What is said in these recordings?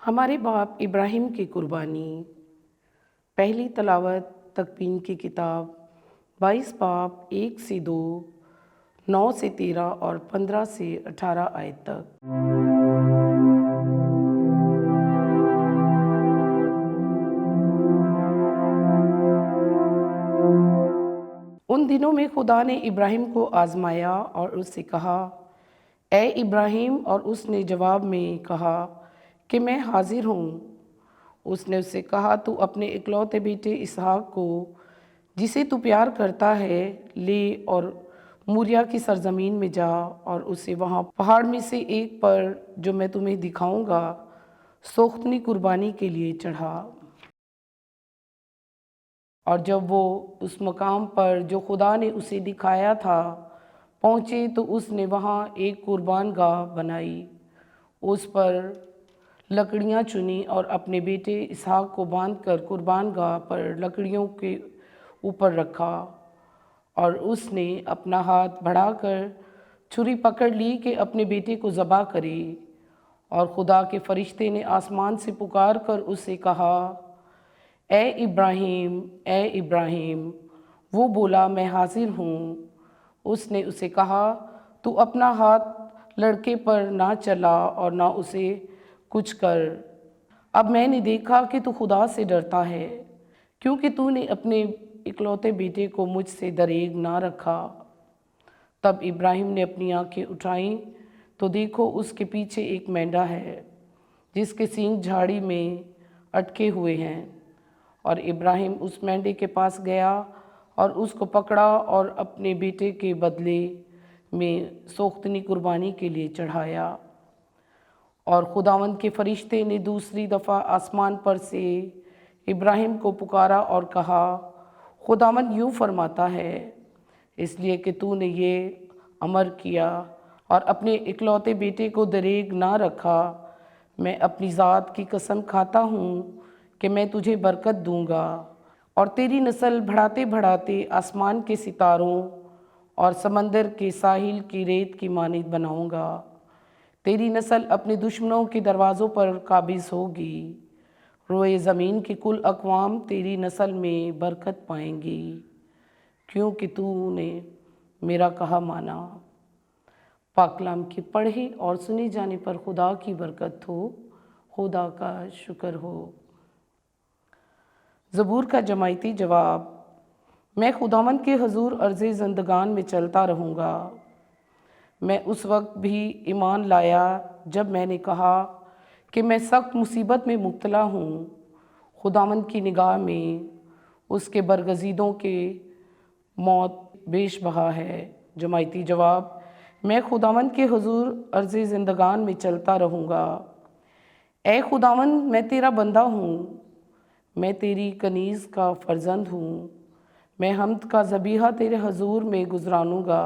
ہمارے باپ ابراہیم کی قربانی۔ پہلی تلاوت تکوین کی کتاب 22 باب 1 سے 2، 9 سے 13 اور 15 سے 18 آیت تک۔ ان دنوں میں خدا نے ابراہیم کو آزمایا اور اس سے کہا، اے ابراہیم، اور اس نے جواب میں کہا کہ میں حاضر ہوں۔ اس نے اس سے کہا، تو اپنے اکلوتے بیٹے اسحاق کو جسے تو پیار کرتا ہے لے اور موریا کی سرزمین میں جا اور اسے وہاں پہاڑ میں سے ایک پر جو میں تمہیں دکھاؤں گا سوختنی قربانی کے لیے چڑھا۔ اور جب وہ اس مقام پر جو خدا نے اسے دکھایا تھا پہنچے تو اس نے وہاں ایک قربان گاہ بنائی، اس پر لکڑیاں چنی اور اپنے بیٹے اسحاق کو باندھ کر قربان گاہ پر لکڑیوں کے اوپر رکھا، اور اس نے اپنا ہاتھ بڑھا کر چھری پکڑ لی کہ اپنے بیٹے کو ذبح کرے۔ اور خدا کے فرشتے نے آسمان سے پکار کر اس سے کہا، اے ابراہیم، اے ابراہیم۔ وہ بولا، میں حاضر ہوں۔ اس نے اسے کہا، تو اپنا ہاتھ لڑکے پر نہ چلا اور نہ اسے کچھ کر، اب میں نے دیکھا کہ تو خدا سے ڈرتا ہے، کیونکہ تو نے اپنے اکلوتے بیٹے کو مجھ سے دریغ نہ رکھا۔ تب ابراہیم نے اپنی آنکھیں اٹھائیں تو دیکھو اس کے پیچھے ایک مینڈا ہے جس کے سینگ جھاڑی میں اٹکے ہوئے ہیں، اور ابراہیم اس مینڈے کے پاس گیا اور اس کو پکڑا اور اپنے بیٹے کے بدلے میں سوختنی قربانی کے لیے چڑھایا۔ اور خداوند کے فرشتے نے دوسری دفعہ آسمان پر سے ابراہیم کو پکارا اور کہا، خداوند یوں فرماتا ہے، اس لیے کہ تو نے یہ امر کیا اور اپنے اکلوتے بیٹے کو دریغ نہ رکھا، میں اپنی ذات کی قسم کھاتا ہوں کہ میں تجھے برکت دوں گا اور تیری نسل بڑھاتے بڑھاتے آسمان کے ستاروں اور سمندر کے ساحل کی ریت کی مانند بناؤں گا۔ تیری نسل اپنے دشمنوں کے دروازوں پر قابض ہوگی، روئے زمین کی کل اقوام تیری نسل میں برکت پائیں گی، کیونکہ تو نے میرا کہا مانا۔ پاک کلام کے پڑھے اور سنے جانے پر خدا کی برکت ہو، خدا کا شکر ہو۔ زبور کا جماعتی جواب۔ میں خداوند کے حضور عرض زندگان میں چلتا رہوں گا۔ میں اس وقت بھی ایمان لایا جب میں نے کہا کہ میں سخت مصیبت میں مبتلا ہوں، خداوند کی نگاہ میں اس کے برگزیدوں کے موت بیش بہا ہے۔ جماعتی جواب۔ میں خداوند کے حضور عرض زندگان میں چلتا رہوں گا۔ اے خداوند، میں تیرا بندہ ہوں، میں تیری کنیز کا فرزند ہوں، میں حمد کا ذبیحہ تیرے حضور میں گزرانوں گا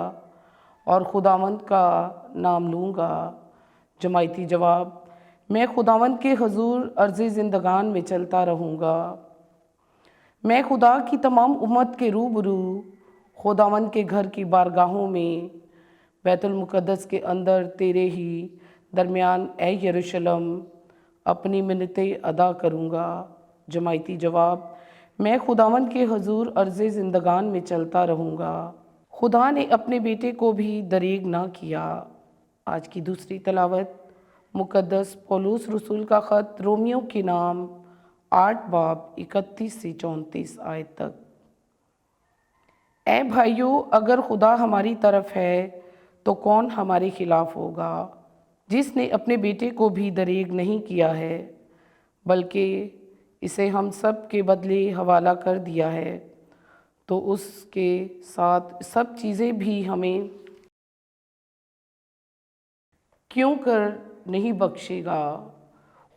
اور خداوند کا نام لوں گا۔ جماعتی جواب۔ میں خداوند کے حضور عرض زندگان میں چلتا رہوں گا۔ میں خدا کی تمام امت کے روبرو خداوند کے گھر کی بارگاہوں میں بیت المقدس کے اندر تیرے ہی درمیان اے یروشلم اپنی منتیں ادا کروں گا۔ جماعتی جواب۔ میں خداوند کے حضور عرض زندگان میں چلتا رہوں گا۔ خدا نے اپنے بیٹے کو بھی دریغ نہ کیا۔ آج کی دوسری تلاوت مقدس پولس رسول کا خط رومیوں کے نام 8 باب 31 سے 34 آیت تک۔ اے بھائیو، اگر خدا ہماری طرف ہے تو کون ہمارے خلاف ہوگا؟ جس نے اپنے بیٹے کو بھی دریغ نہیں کیا ہے بلکہ اسے ہم سب کے بدلے حوالہ کر دیا ہے، تو اس کے ساتھ سب چیزیں بھی ہمیں کیوں کر نہیں بخشے گا؟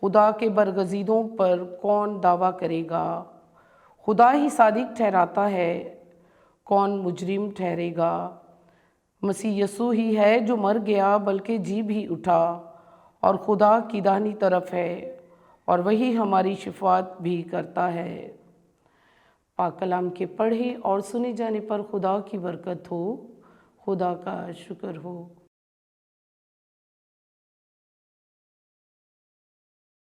خدا کے برگزیدوں پر کون دعویٰ کرے گا؟ خدا ہی صادق ٹھہراتا ہے، کون مجرم ٹھہرے گا؟ مسیح یسوع ہی ہے جو مر گیا بلکہ جی بھی اٹھا اور خدا کی داہنی طرف ہے، اور وہی ہماری شفاعت بھی کرتا ہے۔ پاک کلام کے پڑھے اور سنے جانے پر خدا کی برکت ہو، خدا کا شکر ہو۔